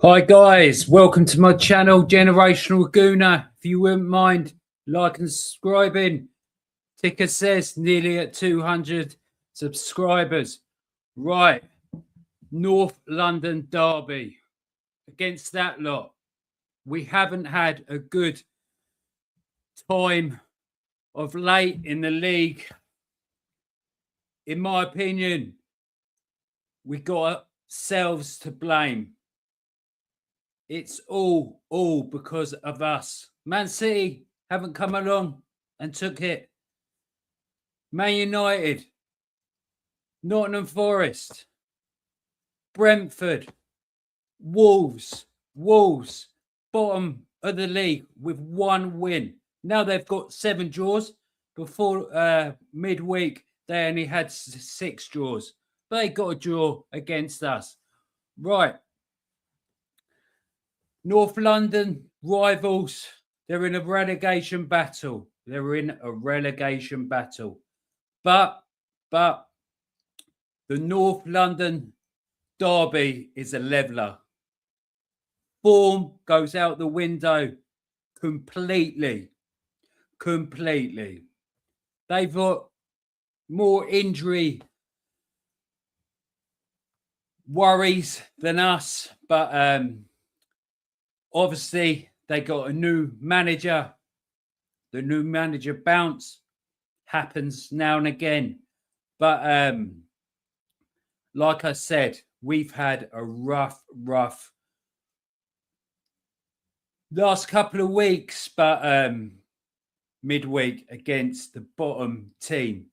Hi guys, welcome to my channel, Generational Gooner. If you wouldn't mind liking and subscribing, ticker says nearly at 200 subscribers. Right, North London derby. Against that lot, we haven't had a good time of late in the league. In my opinion, we got ourselves to blame. It's all because of us. Man City haven't come along and took it. Man United, Nottingham Forest, Brentford, Wolves, bottom of the league with one win. Now they've got 7 draws. Before midweek, they only had 6 draws. They got a draw against us. Right. North London rivals, they're in a relegation battle. But the North London derby is a leveller. Form goes out the window completely. They've got more injury worries than us, but obviously, they got a new manager. The new manager bounce happens now and again. But like I said, we've had a rough last couple of weeks, but midweek against the bottom team,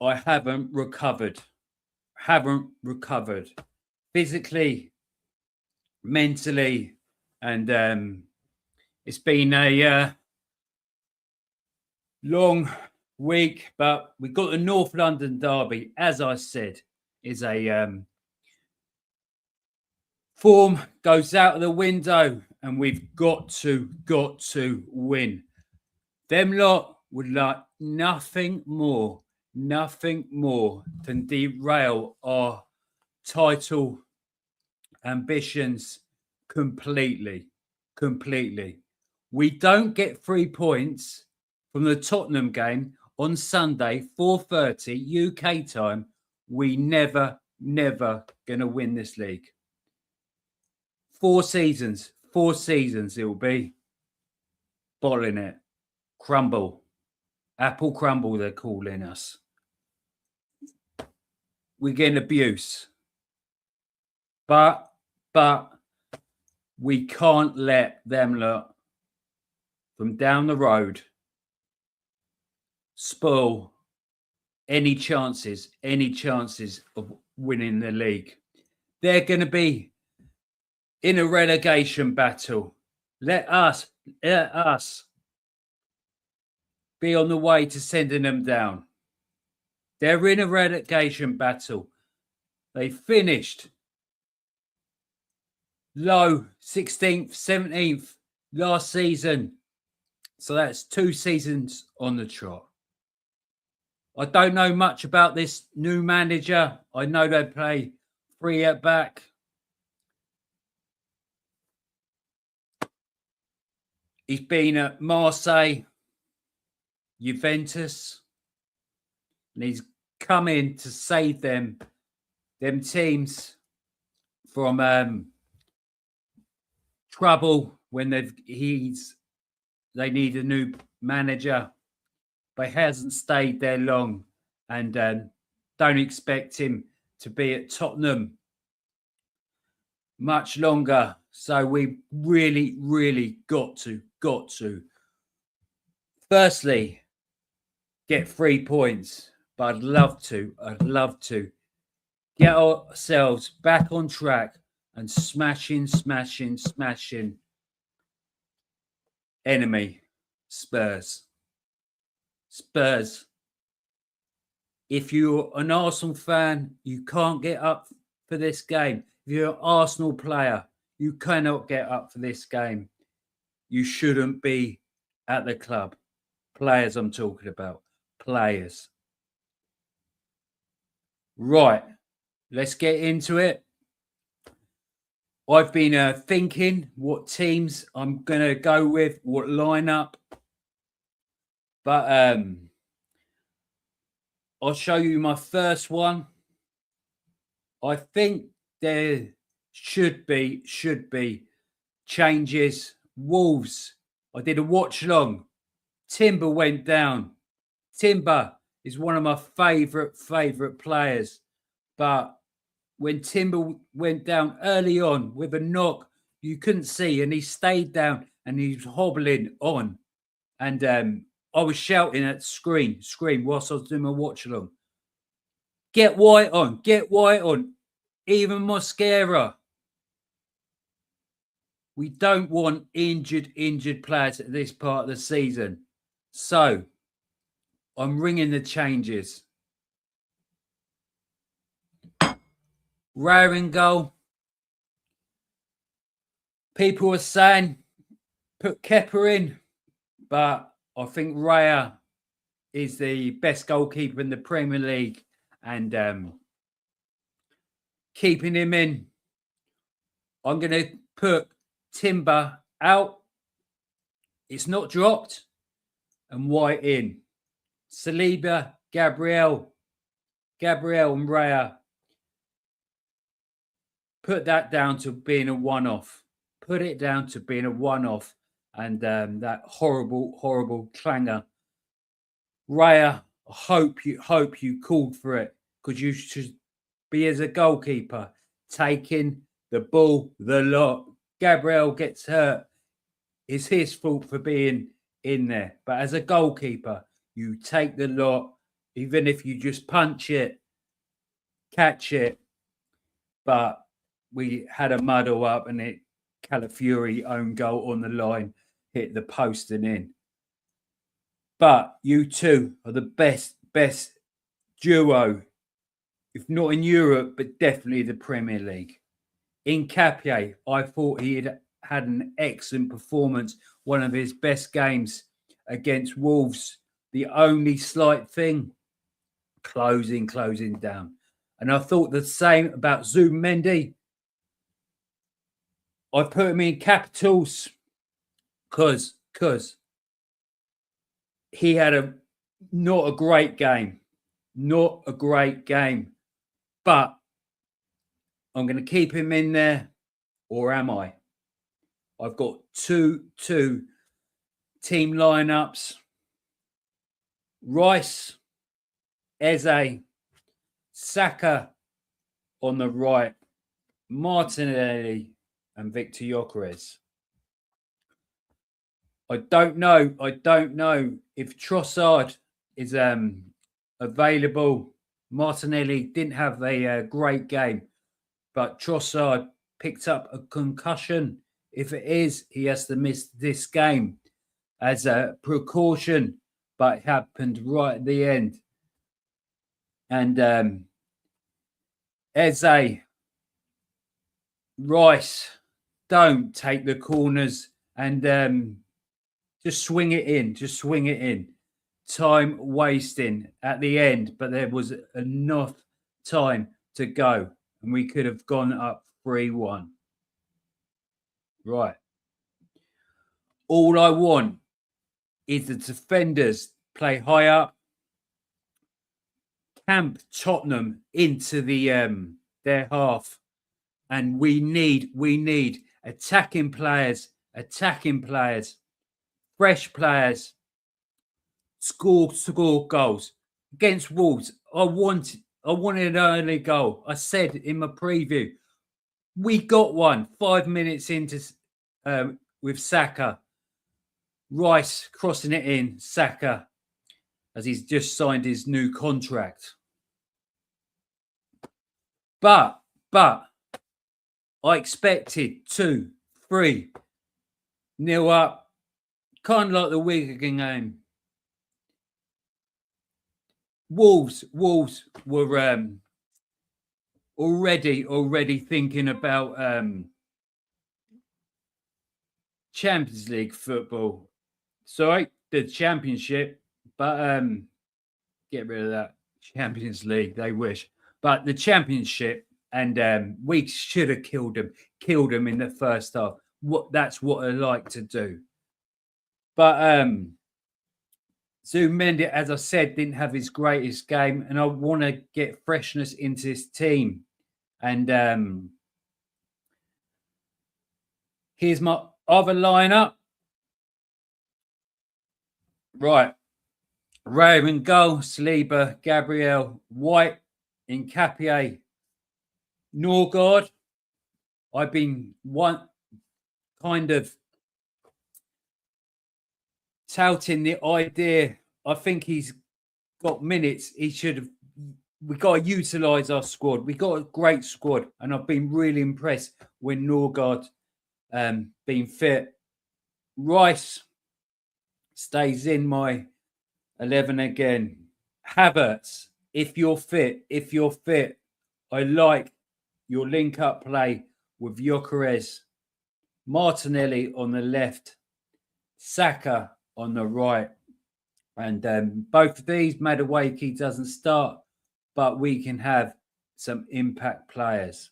I haven't recovered. Physically, mentally, and it's been a long week, but we got the North London derby, as I said, is a form goes out of the window, and we've got to win. Them lot would like nothing more than derail our title ambitions completely. We don't get 3 points from the Tottenham game on Sunday, 4:30 UK time. We never gonna win this league. 4 seasons it will be. Bottling it. Crumble. Apple crumble, they're calling us. We're getting abuse. But we can't let them lot from down the road spoil any chances of winning the league. They're going to be in a relegation battle. Let us be on the way to sending them down. They're in a relegation battle. They finished low 16th, 17th last season. So that's 2 seasons on the trot. I don't know much about this new manager. I know they play 3 at back. He's been at Marseille, Juventus, and he's come in to save them teams from trouble when they need a new manager, but he hasn't stayed there long, and don't expect him to be at Tottenham much longer. So we really got to firstly get 3 points, but I'd love to get ourselves back on track and smashing enemy Spurs. If you're an Arsenal fan, you can't get up for this game. If you're an Arsenal player, you cannot get up for this game. You shouldn't be at the club. Players I'm talking about. Players. Right. Let's get into it. I've been thinking what teams I'm going to go with, what lineup. But I'll show you my first one. I think there should be changes. Wolves. I did a watch long. Timber went down. Timber is one of my favourite players. But when Timber went down early on with a knock, you couldn't see, and he stayed down and he was hobbling on. And I was shouting at screen, whilst I was doing my watch along. Get White on, even Mosquera. We don't want injured players at this part of the season. So I'm ringing the changes. Raya in goal. People are saying put Kepa in, but I think Raya is the best goalkeeper in the Premier League, and keeping him in. I'm going to put Timber out. It's not dropped. And White in. Saliba, Gabriel and Raya. Put that down to being a one-off. Put it down to being a one-off. And that horrible clanger. Raya, I hope you called for it, because you should be, as a goalkeeper, taking the ball, the lot. Gabriel gets hurt. It's his fault for being in there. But as a goalkeeper, you take the lot, even if you just punch it, catch it. But we had a muddle up, and it Calafiori own goal on the line, hit the post and in. But you two are the best duo, if not in Europe, but definitely the Premier League. Nketiah, I thought he had an excellent performance, one of his best games against Wolves. The only slight thing, closing down. And I thought the same about Zubimendi. I put him in capitals because he had not a great game. But I'm going to keep him in there, or am I? I've got two team lineups. Rice, Eze, Saka on the right, Martinelli and Victor Gyökeres. I don't know if Trossard is available. Martinelli didn't have a great game, but Trossard picked up a concussion. If it is, he has to miss this game as a precaution, but it happened right at the end. And Eze, Rice, don't take the corners and just swing it in. Time wasting at the end, but there was enough time to go, and we could have gone up 3-1. Right. All I want is the defenders play high up, camp Tottenham into the their half, and we need attacking players, fresh players, score goals. Against Wolves, I wanted an early goal. I said in my preview, we got one 5 minutes into with Saka. Rice crossing it in, Saka, as he's just signed his new contract. But I expected 2-3 nil up, kind of like the Wigan game. Wolves were already thinking about Champions League football. Sorry, the Championship, but get rid of that. Champions League, they wish. But the Championship, and we should have killed them in the first half. That's what I like to do. But Zubimendi, as I said, didn't have his greatest game, and I want to get freshness into this team. And here's my other lineup. Right. Raven goal, Saliba, Gabriel, White, Nkapie, Norgard. I've been kind of touting the idea. I think he's got minutes. He should have. We got to utilise our squad. We got a great squad, and I've been really impressed when Norgard been fit. Rice stays in my 11 again. Havertz, if you're fit, I like your link-up play with Gyökeres. Martinelli on the left, Saka on the right. And both of these, Madueke doesn't start, but we can have some impact players.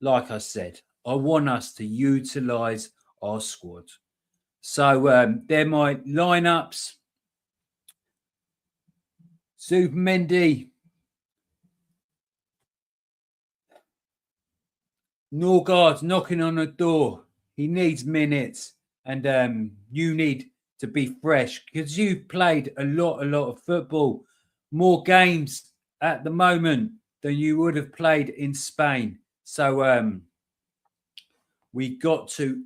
Like I said, I want us to utilise our squad. So they're my lineups. Zubimendi, Norgard's knocking on the door. He needs minutes, and you need to be fresh because you've played a lot of football, more games at the moment than you would have played in Spain. So we got to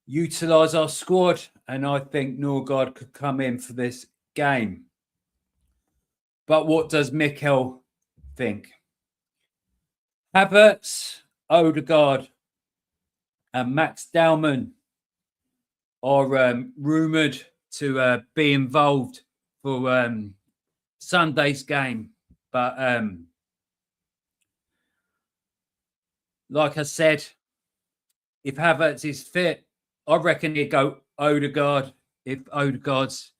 utilise our squad, and I think Norgard could come in for this game. But what does Mikel think? Havertz, Odegaard, and Max Dowman are rumoured to be involved for Sunday's game. But like I said, if Havertz is fit, I reckon he'd go Odegaard if Odegaard's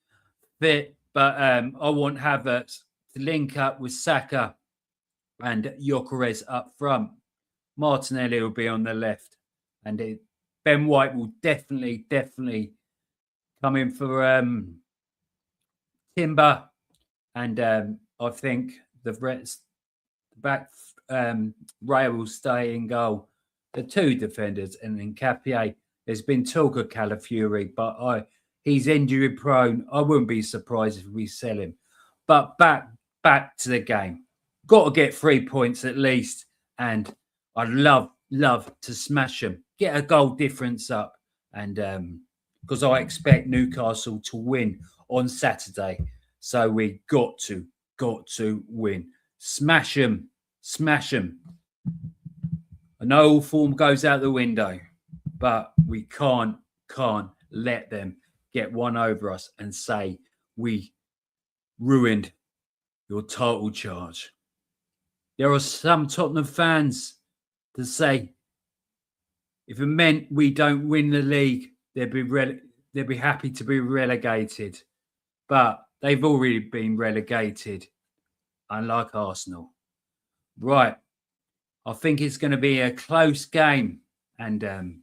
fit. But I want Havertz to link up with Saka and Gyökeres up front. Martinelli will be on the left. And Ben White will definitely come in for Timber. And I think the back rail will stay in goal. The two defenders and then Nkapie. There's been talk of Calafiori, but he's injury prone. I wouldn't be surprised if we sell him. But back to the game. Got to get 3 points at least. And I'd love to smash them. Get a goal difference up. And because I expect Newcastle to win on Saturday. So we got to win. Smash them. I know all form goes out the window, but we can't let them get one over us and say we ruined your title charge. There are some Tottenham fans that say if it meant we don't win the league, they'd be happy to be relegated. But they've already been relegated, unlike Arsenal. Right. I think it's going to be a close game. And the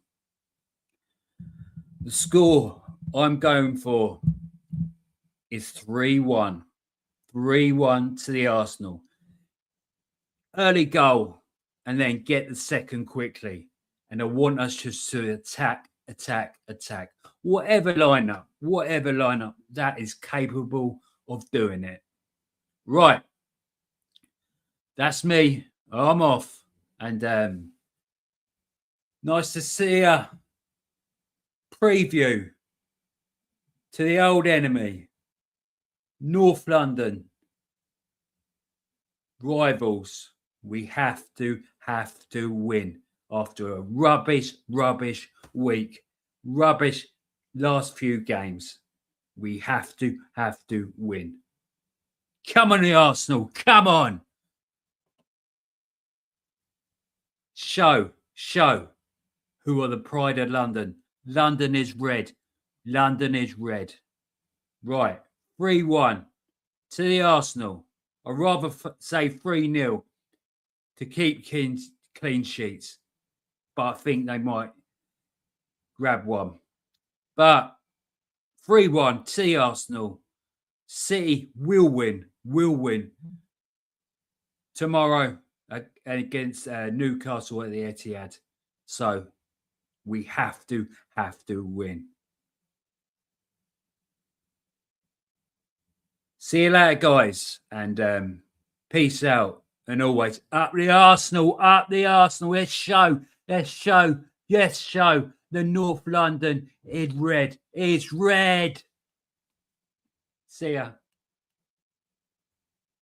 score I'm going for is 3-1. 3-1 to the Arsenal. Early goal and then get the second quickly. And I want us just to attack. Whatever lineup that is capable of doing it. Right. That's me. I'm off. And nice to see you. Preview to the old enemy. North London. Rivals. We have to win after a rubbish week. Rubbish last few games. We have to win. Come on, the Arsenal. Come on. Show who are the pride of London. London is red. Right. 3-1 to the Arsenal. I'd rather say 3-0 to keep clean sheets. But I think they might grab one. But 3-1 to the Arsenal. City will win tomorrow against Newcastle at the Etihad. So we have to win. See you later, guys, and peace out. And always up the Arsenal, up the Arsenal. Let's show the North London is red. It's red. See ya.